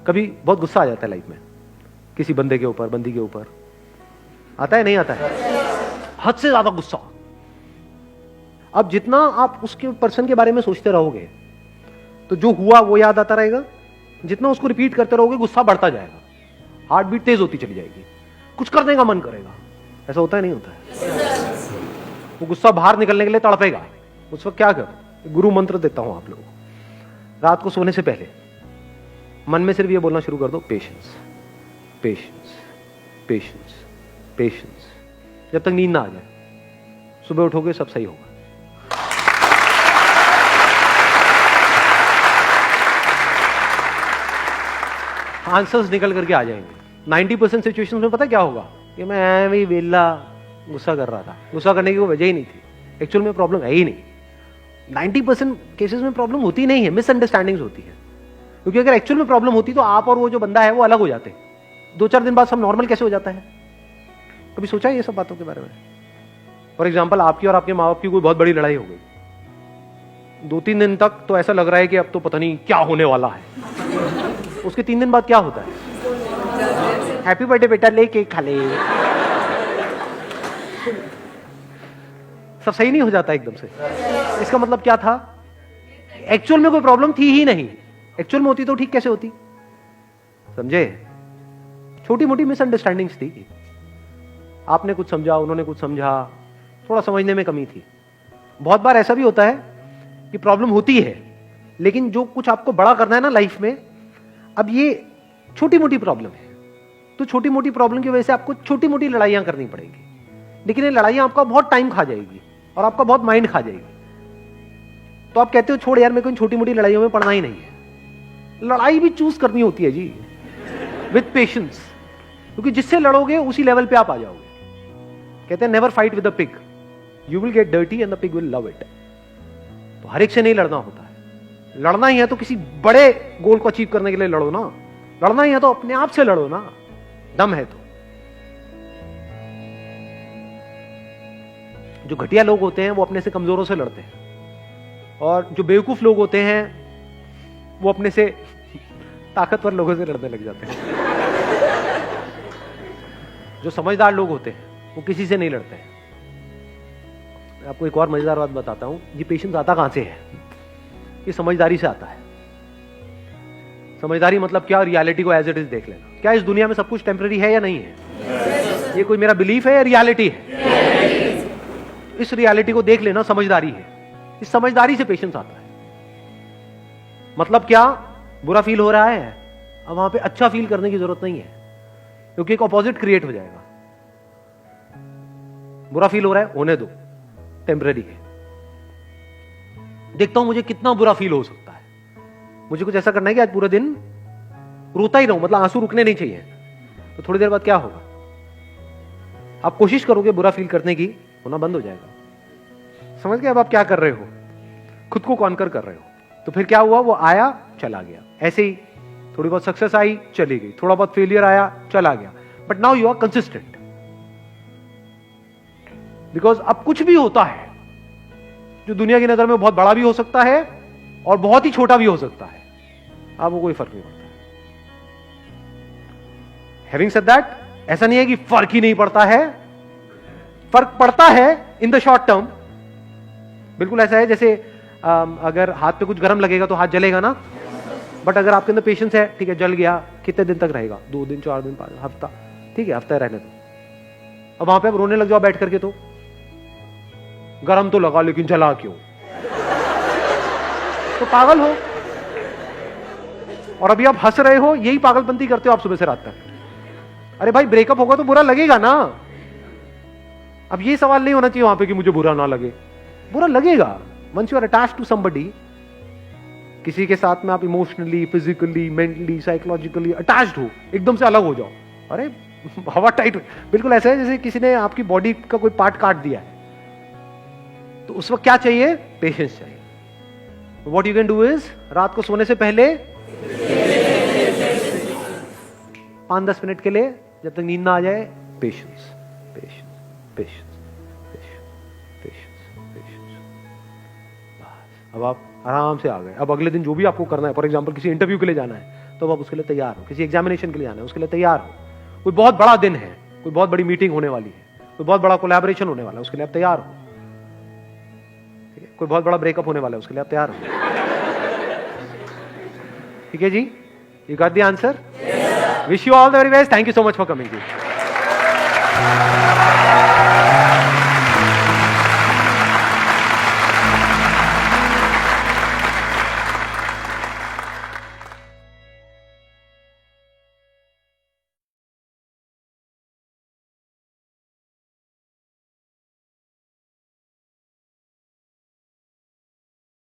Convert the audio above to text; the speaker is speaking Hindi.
कभी बहुत गुस्सा आ जाता है लाइफ में, किसी बंदे के ऊपर, बंदी के ऊपर, आता है नहीं आता है? हद से ज्यादा गुस्सा। अब जितना आप उसके पर्सन के बारे में सोचते रहोगे तो जो हुआ वो याद आता रहेगा, जितना उसको रिपीट करते रहोगे गुस्सा बढ़ता जाएगा, हार्ट बीट तेज होती चली जाएगी, कुछ करने का मन करेगा। ऐसा होता है नहीं होता है? वो गुस्सा बाहर निकलने के लिए तड़पेगा। उस वक्त क्या करो? गुरु मंत्र देता हूं आप लोगों को। रात को सोने से पहले मन में सिर्फ ये बोलना शुरू कर दो, पेशेंस पेशेंस पेशेंस पेशेंस। जब तक नींद ना आ जाए, सुबह उठोगे सब सही होगा। आंसर्स निकल करके आ जाएंगे। 90% सिचुएशन में पता क्या होगा कि मैं ऐਵੇਂ ही वेला गुस्सा कर रहा था। गुस्सा करने की कोई वजह ही नहीं थी, एक्चुअल में प्रॉब्लम है ही नहीं। 90% केसेस में प्रॉब्लम होती नहीं है, मिसअंडरस्टैंडिंग्स होती है। क्योंकि अगर एक्चुअल में प्रॉब्लम होती तो आप और वो जो बंदा है वो अलग हो जाते। 2-4 दिन बाद सब नॉर्मल कैसे हो जाता है? कभी सोचा है ये सब बातों के बारे में? फॉर एग्जाम्पल, आपकी और आपके माँ बाप की कोई बहुत बड़ी लड़ाई हो गई, 2-3 दिन तक तो ऐसा लग रहा है कि अब तो पता नहीं क्या होने वाला है। उसके 3 दिन बाद क्या होता है? हैप्पी बर्थडे बेटा, ले केक खा ले। सब सही नहीं हो जाता एकदम से। इसका मतलब क्या था? एक्चुअल में कोई प्रॉब्लम थी ही नहीं। एक्चुअल में होती तो ठीक कैसे होती? समझे? छोटी मोटी मिसअंडरस्टैंडिंग्स थी। आपने कुछ समझा, उन्होंने कुछ समझा, थोड़ा समझने में कमी थी। बहुत बार ऐसा भी होता है कि प्रॉब्लम होती है, लेकिन जो कुछ आपको बड़ा करना है ना लाइफ में, अब ये छोटी मोटी प्रॉब्लम है, तो छोटी मोटी प्रॉब्लम की वजह से आपको छोटी मोटी लड़ाइयां करनी पड़ेंगी। लेकिन ये लड़ाइयां आपका बहुत टाइम खा जाएगी और आपका बहुत माइंड खा जाएगी। तो आप कहते हो छोड़ यार, मेरे को इन छोटी मोटी लड़ाइयों में पड़ना ही नहीं है। लड़ाई भी चूज करनी होती है जी, विद पेशेंस, क्योंकि जिससे लड़ोगे उसी लेवल पे आप आ जाओगे। कहते हैं never fight with the pig, you will get dirty and the pig will love it. तो हर एक से नहीं लड़ना होता है। लड़ना ही है तो किसी बड़े गोल को अचीव करने के लिए लड़ो ना। लड़ना ही है तो अपने आप से लड़ो ना, दम है तो। जो घटिया लोग होते हैं वो अपने से कमजोरों से लड़ते हैं, और जो बेवकूफ लोग होते हैं वो अपने से ताकतवर लोगों से लड़ने लग जाते हैं। जो समझदार लोग होते हैं वो किसी से नहीं लड़ते हैं। मैं आपको एक और मजेदार बात बताता हूं। ये पेशेंस आता कहां से है? ये समझदारी से आता है। समझदारी मतलब क्या? रियलिटी को एज इट इज देख लेना। क्या इस दुनिया में सब कुछ टेम्पररी है या नहीं है? ये कोई मेरा बिलीफ है या रियलिटी है? इस रियलिटी को देख लेना समझदारी है। इस समझदारी से पेशेंस आता है। मतलब क्या? बुरा फील हो रहा है, अब वहां पे अच्छा फील करने की जरूरत नहीं है, क्योंकि एक ऑपोजिट क्रिएट हो जाएगा। बुरा फील हो रहा है, होने दो, टेम्पररी है। देखता हूं मुझे कितना बुरा फील हो सकता है। मुझे कुछ ऐसा करना है कि आज पूरे दिन रोता ही रहूं, मतलब आंसू रुकने नहीं चाहिए। तो थोड़ी देर बाद क्या होगा? आप कोशिश करोगे बुरा फील करने की, होना बंद हो जाएगा। समझ गए? अब आप क्या कर रहे हो? खुद को कॉन्कर कर रहे हो। तो फिर क्या हुआ? वो आया, चला गया। ऐसे ही थोड़ी बहुत सक्सेस आई, चली गई, थोड़ा बहुत फेलियर आया, चला गया। But now you are consistent, because अब कुछ भी होता है जो दुनिया की नजर में बहुत बड़ा भी हो सकता है और बहुत ही छोटा भी हो सकता है, आपको कोई फर्क नहीं पड़ता। हैविंग सेड दैट, ऐसा नहीं है कि फर्क ही नहीं पड़ता है, फर्क पड़ता है इन द शॉर्ट टर्म। बिल्कुल ऐसा है जैसे अगर हाथ पे कुछ गर्म लगेगा तो हाथ जलेगा ना, बट अगर आपके अंदर पेशेंस है, ठीक है जल गया, कितने दिन तक रहेगा? 2 दिन, 4 दिन, 5 हफ्ता, ठीक है हफ्ता रहने दो। अब वहां पे आप रोने लग जाओ बैठ करके, तो गरम तो लगा लेकिन जला क्यों? तो पागल हो। और अभी आप हंस रहे हो, यही पागलपंती करते हो आप सुबह से रात तक। अरे भाई ब्रेकअप होगा तो बुरा लगेगा ना। अब ये सवाल नहीं होना चाहिए वहां पे कि मुझे बुरा ना लगे। बुरा लगेगा। Once you are attached to somebody, किसी के साथ में आप emotionally, physically, mentally, psychologically attached हो, एकदम से अलग हो जाओ, अरे हवा टाइट। बिल्कुल ऐसा है जैसे किसी ने आपकी बॉडी का कोई पार्ट काट दिया है, तो उस वक्त क्या चाहिए? पेशेंस चाहिए। What you can do is, रात को सोने से पहले 5-10 मिनट के लिए, जब तक नींद ना आ जाए, patience patience patience patience patience. अब आप आराम से आ गए। अब अगले दिन जो भी आपको करना है, फॉर एग्जांपल किसी इंटरव्यू के लिए जाना है, तो अब उसके लिए तैयार हो। किसी एग्जामिनेशन के लिए आना है, उसके लिए तैयार हो। कोई बहुत बड़ा दिन है, कोई बहुत बड़ी मीटिंग होने वाली है, कोई बहुत बड़ा कोलैबोरेशन होने वाला है, उसके लिए आप तैयार हो। ठीक है, कोई बहुत बड़ा ब्रेकअप होने वाला है, उसके लिए आप तैयार हो। ठीक है जी, you got the answer. Wish you all the very best. Thank you so much for coming ji.